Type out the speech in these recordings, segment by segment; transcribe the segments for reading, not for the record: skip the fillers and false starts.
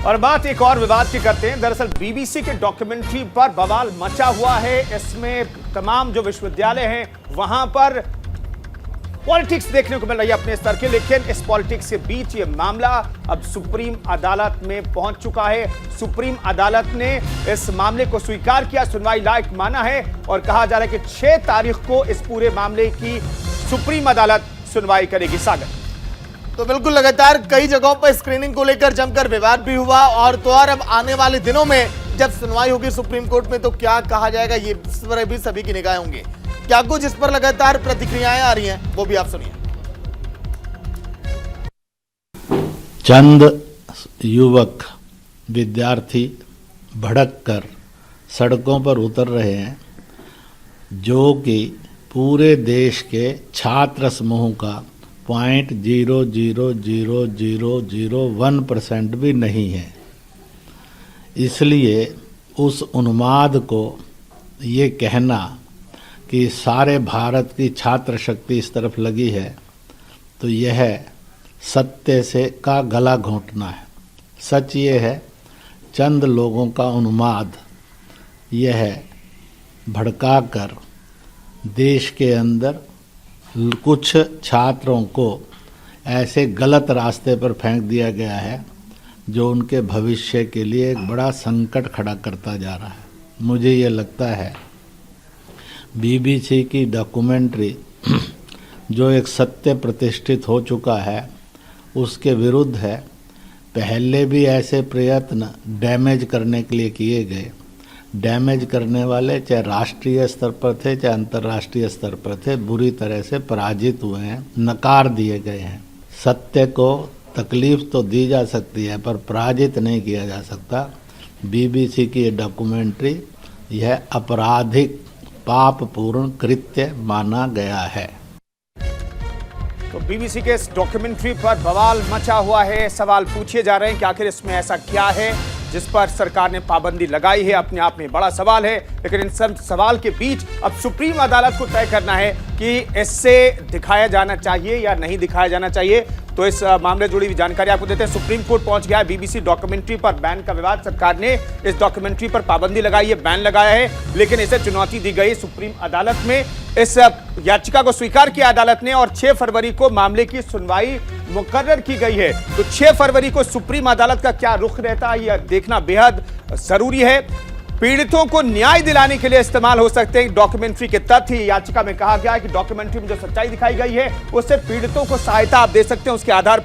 और बात एक और विवाद की करते हैं। दरअसल बीबीसी के डॉक्यूमेंट्री पर बवाल मचा हुआ है। इसमें तमाम जो विश्वविद्यालय हैं वहां पर पॉलिटिक्स देखने को मिल रही है अपने स्तर के, लेकिन इस पॉलिटिक्स के बीच ये मामला अब सुप्रीम अदालत में पहुंच चुका है। सुप्रीम अदालत ने इस मामले को स्वीकार किया, सुनवाई लायक माना है और कहा जा रहा है कि 6 तारीख को इस पूरे मामले की सुप्रीम अदालत सुनवाई करेगी। सागर तो बिल्कुल लगातार कई जगहों पर स्क्रीनिंग को लेकर जमकर विवाद भी हुआ और तो और अब आने वाले दिनों में जब सुनवाई होगी सुप्रीम कोर्ट में तो क्या कहा जाएगा ये इस पर भी सभी की निगाहें होंगी। क्या कुछ इस पर लगातार प्रतिक्रियाएं आ रही हैं वो भी आप सुनिए। चंद युवक विद्यार्थी भड़क कर सड़कों पर उतर रहे हैं जो कि पूरे देश के छात्र समूह का 0.00001% भी नहीं है। इसलिए उस उन्माद को ये कहना कि सारे भारत की छात्र शक्ति इस तरफ लगी है तो यह सत्य से का गला घोंटना है। सच ये है चंद लोगों का उन्माद यह भड़काकर देश के अंदर कुछ छात्रों को ऐसे गलत रास्ते पर फेंक दिया गया है जो उनके भविष्य के लिए एक बड़ा संकट खड़ा करता जा रहा है। मुझे ये लगता है बीबीसी की डॉक्यूमेंट्री जो एक सत्य प्रतिष्ठित हो चुका है उसके विरुद्ध है। पहले भी ऐसे प्रयत्न डैमेज करने के लिए किए गए। डैमेज करने वाले चाहे राष्ट्रीय स्तर पर थे चाहे अंतर्राष्ट्रीय स्तर पर थे, बुरी तरह से पराजित हुए हैं, नकार दिए गए हैं। सत्य को तकलीफ तो दी जा सकती है पर पराजित नहीं किया जा सकता। बीबीसी की ये डॉक्यूमेंट्री यह आपराधिक पापपूर्ण कृत्य माना गया है। तो बीबीसी के इस डॉक्यूमेंट्री पर बवाल मचा हुआ है। सवाल पूछे जा रहे हैं कि आखिर इसमें ऐसा क्या है जिस पर सरकार ने पाबंदी लगाई है। अपने आप में बड़ा सवाल है, लेकिन इन सब सवाल के बीच अब सुप्रीम अदालत को तय करना है कि इससे दिखाया जाना चाहिए या नहीं दिखाया जाना चाहिए। तो इस मामले से जुड़ी हुई जानकारी आपको देते हैं। सुप्रीम कोर्ट पहुंच गया है बीबीसी डॉक्यूमेंट्री पर बैन का विवाद। सरकार ने इस डॉक्यूमेंट्री पर पाबंदी लगाई है, बैन लगाया है, लेकिन इसे चुनौती दी गई सुप्रीम अदालत में। इस याचिका को स्वीकार किया अदालत ने और 6 फरवरी को मामले की सुनवाई मुकर्रर की गई है। तो 6 फरवरी को सुप्रीम अदालत का क्या रुख रहता है यह देखना बेहद जरूरी है। पीड़ितों को न्याय दिलाने के लिए इस्तेमाल हो सकते हैं डॉक्यूमेंट्री के तथ्य। याचिका में कहा गया है कि डॉक्यूमेंट्री में जो सच्चाई दिखाई गई है उससे पीड़ितों को सहायता आप दे सकते हैं। उसके आधार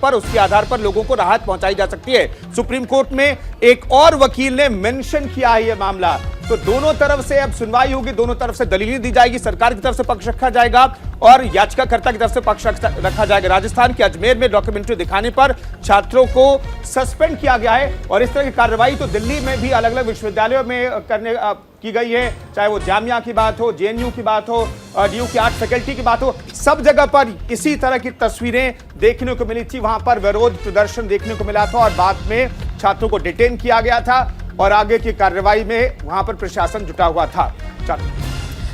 पर लोगों को राहत पहुंचाई जा सकती है। सुप्रीम कोर्ट में एक और वकील ने मेंशन किया है यह मामला। तो दोनों तरफ से अब सुनवाई होगी, दोनों तरफ से दलीलें दी जाएगी। सरकार की तरफ से पक्ष रखा जाएगा और याचिकाकर्ता की तरफ से पक्ष रखा जाएगा। राजस्थान के अजमेर में डॉक्यूमेंट्री दिखाने पर छात्रों को सस्पेंड किया गया है और इस तरह की कार्रवाई तो दिल्ली में भी अलग अलग विश्वविद्यालयों में करने की गई है। चाहे वो जामिया की बात हो, जेएनयू की बात हो, डीयू की आर्ट फैकल्टी की बात हो, सब जगह पर इसी तरह की तस्वीरें देखने को मिली थी। वहां पर विरोध प्रदर्शन देखने को मिला था और बाद में छात्रों को डिटेन किया गया था और आगे की कार्रवाई में वहां पर प्रशासन जुटा हुआ था।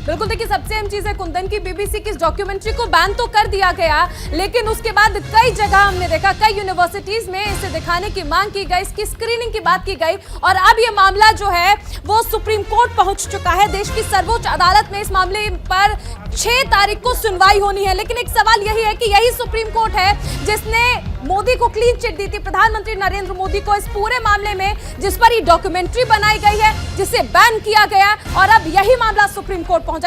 बिल्कुल, देखिए सबसे अहम चीज है कुंदन की बीबीसी की इस डॉक्यूमेंट्री को बैन तो कर दिया गया, लेकिन उसके बाद कई जगह हमने देखा, कई यूनिवर्सिटीज में इसे दिखाने की मांग की गई, इसकी स्क्रीनिंग की बात की गई और अब ये मामला जो है वो सुप्रीम कोर्ट पहुंच चुका है। देश की सर्वोच्च अदालत में इस मामले पर 6 तारीख को सुनवाई होनी है। लेकिन एक सवाल यही है कि यही सुप्रीम कोर्ट है जिसने मोदी को क्लीन चिट दी थी, प्रधानमंत्री नरेंद्र मोदी को, इस पूरे मामले में जिस पर ये डॉक्यूमेंट्री बनाई गई है, जिसे बैन किया गया और अब यही मामला सुप्रीम कोर्ट पहुंचा।